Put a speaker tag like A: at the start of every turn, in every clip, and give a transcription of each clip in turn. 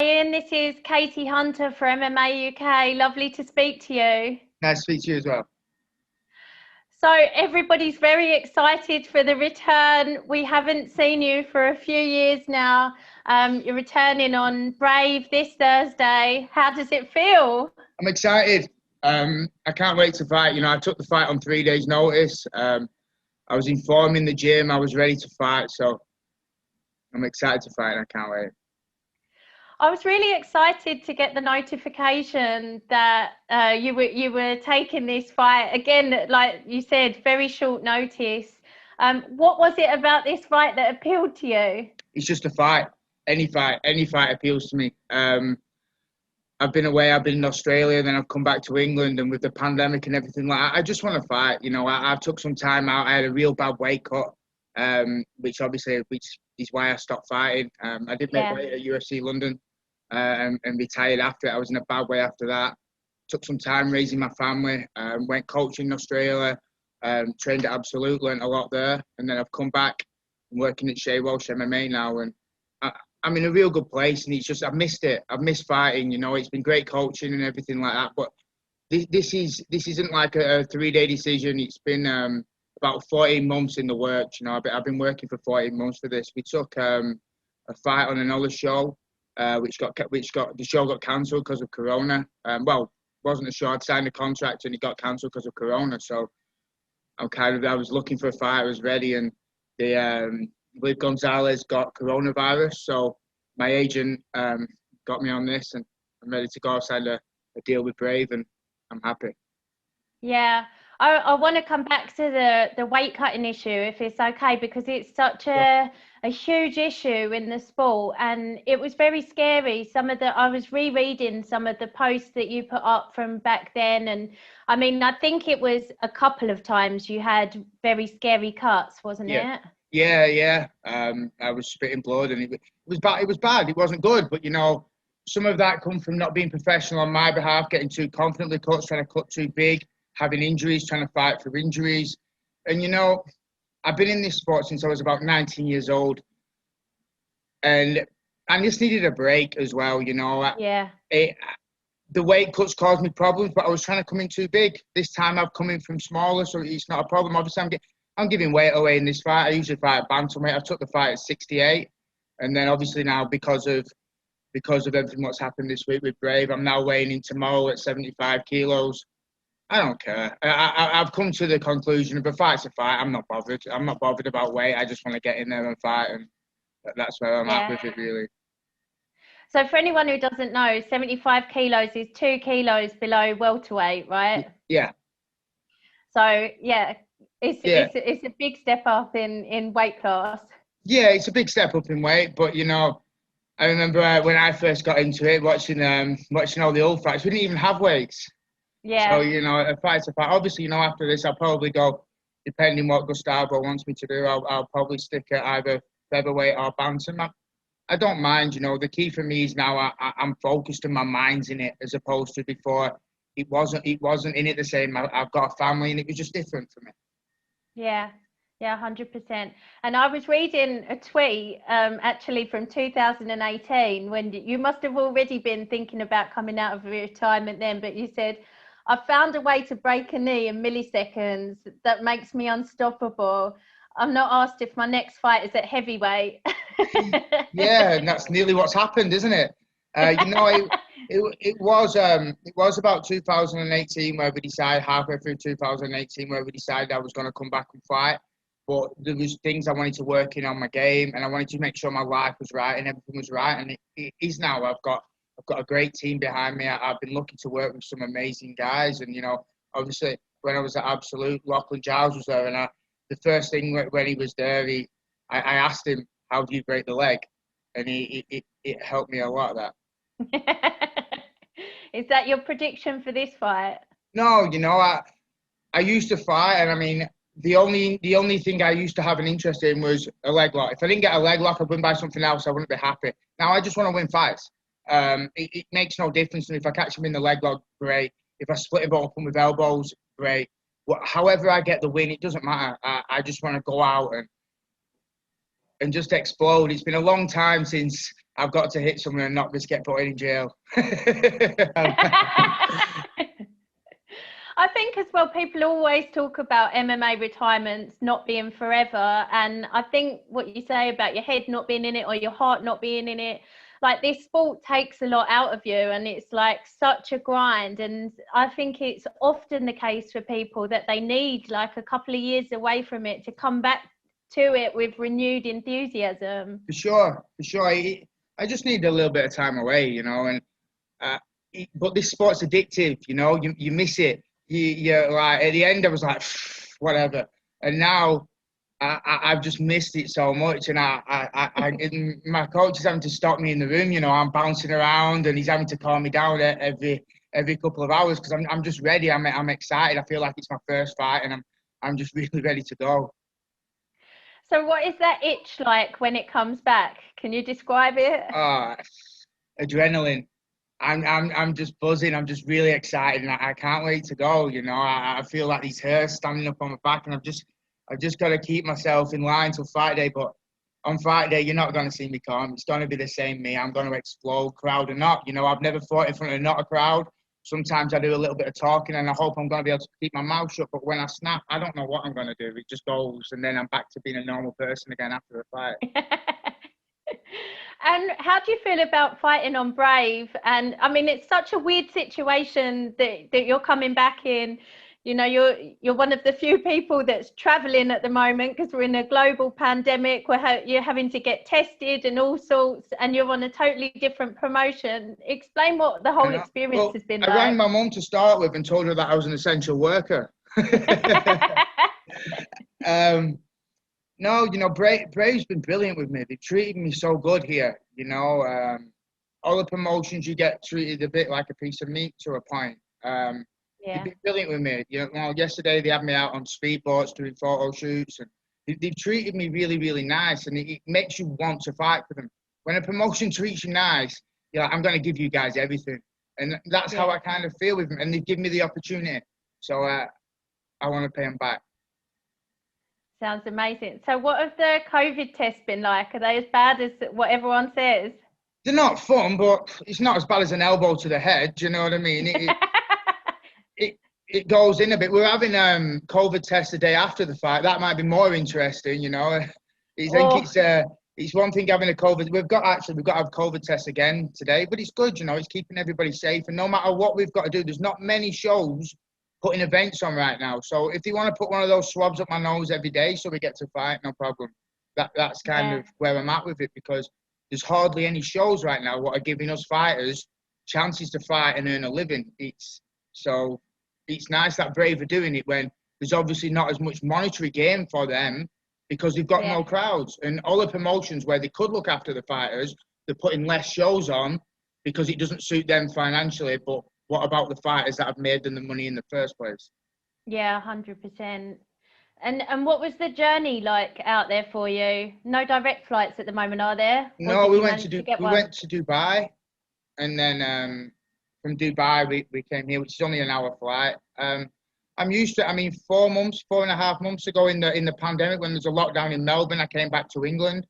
A: Ian, this is Katie Hunter from MMA UK. Lovely to speak to you.
B: Nice to speak to you as well.
A: So everybody's very excited for the return. We haven't seen you for a few years now. You're returning on Brave this Thursday. How does it feel?
B: I'm excited. I can't wait to fight. You know, I took the fight on 3 days' notice. I was in form in the gym. I was ready to fight. So I'm excited to fight and I can't wait.
A: I was really excited to get the notification that you were taking this fight. Again, like you said, very short notice. What was it about this fight that appealed to you?
B: It's just a fight. Any fight appeals to me. I've been away. I've been in Australia, then I've come back to England, and with the pandemic and everything like that, I just want to fight. You know, I took some time out. I had a real bad weight cut, which is why I stopped fighting. I did make weight at UFC London. And retired after it. I was in a bad way after that. Took some time raising my family, went coaching in Australia, trained at Absolute, learned a lot there. And then I've come back and working at Shea Welsh MMA now. And I'm in a real good place. And it's just, I've missed it. I've missed fighting, you know, it's been great coaching and everything like that. But this isn't like a 3-day decision. It's been about 14 months in the works. You know, I've been working for 14 months for this. We took a fight on another show. Which the show got cancelled because of Corona. Well, wasn't a show. I'd signed a contract and it got cancelled because of Corona. So I was looking for a fight. I was ready, and Luis Gonzalez got coronavirus. So my agent got me on this, and I'm ready to go outside a deal with Brave, and I'm happy.
A: Yeah. I want to come back to the weight cutting issue, if it's okay, because it's such a huge issue in the sport, and it was very scary. I was rereading some of the posts that you put up from back then, and I mean, I think it was a couple of times you had very scary cuts, wasn't it?
B: Yeah. I was spitting blood, and it was bad. It was bad. It wasn't good, but you know, some of that come from not being professional on my behalf, getting too confidently cut, trying to cut too big. Having injuries, trying to fight for injuries. And, you know, I've been in this sport since I was about 19 years old. And I just needed a break as well, you know.
A: Yeah.
B: The weight cuts caused me problems, but I was trying to come in too big. This time I've come in from smaller, so it's not a problem. Obviously, I'm giving weight away in this fight. I usually fight at bantamweight. I took the fight at 68. And then obviously now, because of everything what's happened this week with Brave, I'm now weighing in tomorrow at 75 kilos. I don't care. I've come to the conclusion if a fight's a fight, I'm not bothered. I'm not bothered about weight. I just want to get in there and fight, and that's where I'm at with it, really.
A: So for anyone who doesn't know, 75 kilos is 2 kilos below welterweight, right?
B: Yeah.
A: So it's a big step up in weight class. Yeah,
B: it's a big step up in weight, but you know, I remember when I first got into it, watching all the old fights, we didn't even have weights.
A: Yeah.
B: So, you know, a fight's a fight. Obviously, you know, after this, I'll probably go, depending what Gustavo wants me to do, I'll probably stick at either featherweight or bantam. I don't mind, you know. The key for me is now I'm focused and my mind's in it, as opposed to before. It wasn't in it the same. I've got a family, and it was just different for me.
A: Yeah, 100%. And I was reading a tweet actually from 2018 when you must have already been thinking about coming out of retirement then, but you said, I found a way to break a knee in milliseconds that makes me unstoppable. I'm not asked if my next fight is at heavyweight.
B: Yeah, and that's nearly what's happened, isn't it? You know, it was about 2018 where we decided, halfway through 2018, where we decided I was going to come back and fight. But there was things I wanted to work in on my game, and I wanted to make sure my life was right and everything was right. And it is now. I've got a great team behind me. I've been lucky to work with some amazing guys. And, you know, obviously, when I was at Absolute, Lachlan Giles was there. And the first thing when he was there, I asked him, how do you break the leg? And it helped me a lot, that.
A: Is that your prediction for this fight?
B: No, you know, I used to fight. And, I mean, the only thing I used to have an interest in was a leg lock. If I didn't get a leg lock, I'd win by something else. I wouldn't be happy. Now, I just want to win fights. It makes no difference to me if I catch him in the leg lock, great. If I split him open with elbows, great. However I get the win, it doesn't matter. I just want to go out and just explode. It's been a long time since I've got to hit someone and not just get put in jail.
A: I think as well, people always talk about MMA retirements not being forever. And I think what you say about your head not being in it or your heart not being in it, like this sport takes a lot out of you and it's like such a grind. And I think it's often the case for people that they need like a couple of years away from it to come back to it with renewed enthusiasm.
B: For sure. I just need a little bit of time away, you know, and but this sport's addictive, you know, you miss it. You're like, at the end I was like, whatever. And now I've just missed it so much. And my coach is having to stop me in the room, you know, I'm bouncing around and he's having to calm me down every couple of hours because I'm just ready. I'm excited. I feel like it's my first fight and I'm just really ready to go.
A: So what is that itch like when it comes back? Can you describe it?
B: Adrenaline. I'm just buzzing. I'm just really excited, and I can't wait to go. You know, I feel like these hairs standing up on my back, and I've just got to keep myself in line till fight day. But on fight day, you're not going to see me calm. It's going to be the same me. I'm going to explode, crowd or not. You know, I've never fought in front of not a crowd. Sometimes I do a little bit of talking, and I hope I'm going to be able to keep my mouth shut. But when I snap, I don't know what I'm going to do. It just goes, and then I'm back to being a normal person again after a fight.
A: And how do you feel about fighting on Brave? And I mean, it's such a weird situation that you're coming back in. You know, you're one of the few people that's traveling at the moment because we're in a global pandemic. You're having to get tested and all sorts, and you're on a totally different promotion. Explain what the whole experience has been like.
B: I rang my mum to start with and told her that I was an essential worker. No, you know, Brave's been brilliant with me. They've treated me so good here. You know, all the promotions you get treated a bit like a piece of meat to a point. They've been brilliant with me. You know, yesterday they had me out on speedboats doing photo shoots, and they've treated me really, really nice. And it makes you want to fight for them. When a promotion treats you nice, you're like, I'm going to give you guys everything, and that's how I kind of feel with them. And they've given me the opportunity, so I want to pay them back.
A: Sounds amazing. So what have the COVID tests been like? Are they as bad as what everyone says?
B: They're not fun, but it's not as bad as an elbow to the head. Do you know what I mean? It goes in a bit. We're having COVID tests the day after the fight. That might be more interesting, you know. It's one thing having a COVID. We've got to have COVID tests again today, but it's good, you know. It's keeping everybody safe, and no matter what we've got to do, there's not many shows putting events on right now. So if you want to put one of those swabs up my nose every day so we get to fight, no problem. That's kind of where I'm at with it, because there's hardly any shows right now what are giving us fighters chances to fight and earn a living. It's nice that Brave are doing it when there's obviously not as much monetary gain for them because they've got no crowds. And all the promotions where they could look after the fighters, they're putting less shows on because it doesn't suit them financially. But what about the fighters that have made them the money in the first place?
A: Yeah, 100%. And what was the journey like out there for you? No direct flights at the moment, are there?
B: No, we went to Dubai, and then from Dubai we came here, which is only an hour flight. I'm used to it. I mean, 4.5 months ago in the pandemic, when there's a lockdown in Melbourne, I came back to England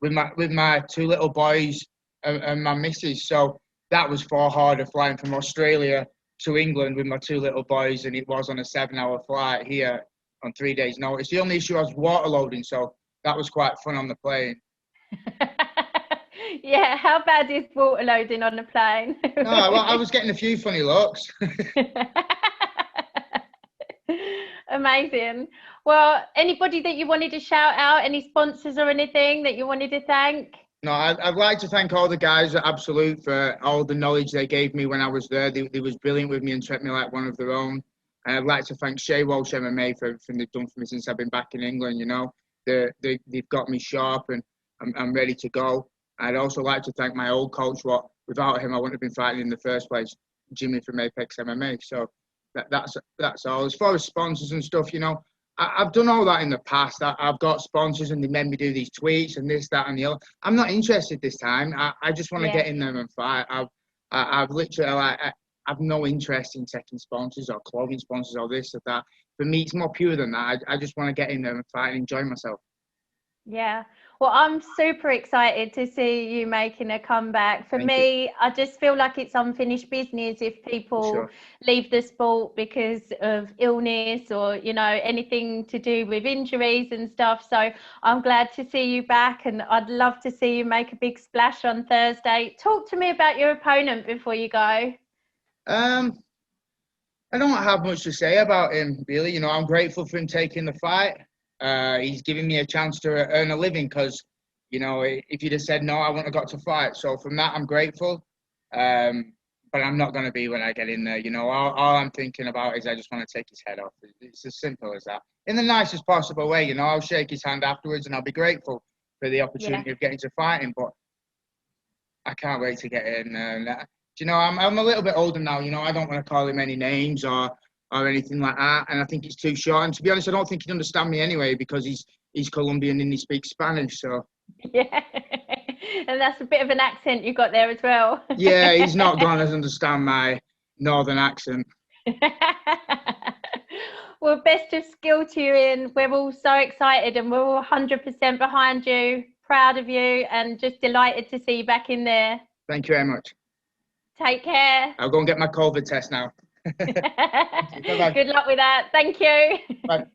B: with my two little boys and my missus. So that was far harder flying from Australia to England with my two little boys, and it was on a 7-hour flight here on 3 days' notice. The only issue was water loading, so that was quite fun on the plane.
A: Yeah, how bad is water loading on a plane?
B: No, well, I was getting a few funny looks.
A: Amazing. Well, anybody that you wanted to shout out, any sponsors or anything that you wanted to thank?
B: No, I'd like to thank all the guys at Absolute for all the knowledge they gave me when I was there. They was brilliant with me and treated me like one of their own. And I'd like to thank Shea Walsh MMA for everything they've done for me since I've been back in England. You know, they've got me sharp and I'm ready to go. I'd also like to thank my old coach. Without him, I wouldn't have been fighting in the first place, Jimmy from Apex MMA. So that's all. As far as sponsors and stuff, you know, I've done all that in the past. I've got sponsors and they made me do these tweets and this, that, and the other. I'm not interested this time. I just want to get in there and fight. I've literally I've no interest in taking sponsors or clothing sponsors or this or that. For me, it's more pure than that. I just want to get in there and fight and enjoy myself.
A: Yeah. Well, I'm super excited to see you making a comeback. For
B: Thank
A: me,
B: you.
A: I just feel like it's unfinished business if
B: For
A: people
B: sure.
A: leave the sport because of illness or, you know, anything to do with injuries and stuff. So I'm glad to see you back, and I'd love to see you make a big splash on Thursday. Talk to me about your opponent before you go.
B: Um, I don't have much to say about him, really. You know, I'm grateful for him taking the fight. He's giving me a chance to earn a living because, you know, if you'd have said no, I wouldn't have got to fight. So from that, I'm grateful. But I'm not going to be when I get in there. You know, all I'm thinking about is I just want to take his head off. It's as simple as that. In the nicest possible way, you know, I'll shake his hand afterwards and I'll be grateful for the
A: Yeah.
B: opportunity of getting to fight him. But I can't wait to get in. You know, I'm a little bit older now. You know, I don't want to call him any names or anything like that. And I think it's too short. And to be honest, I don't think he'd understand me anyway because he's Colombian and he speaks Spanish. So
A: Yeah. And that's a bit of an accent you got there as well.
B: yeah, he's not going to understand my northern accent.
A: Well, best of skill to you, Ian. We're all so excited and we're all 100% behind you, proud of you, and just delighted to see you back in there.
B: Thank you very much.
A: Take care.
B: I'll go and get my COVID test now. Bye bye.
A: Good luck with that. Thank you.
B: Bye.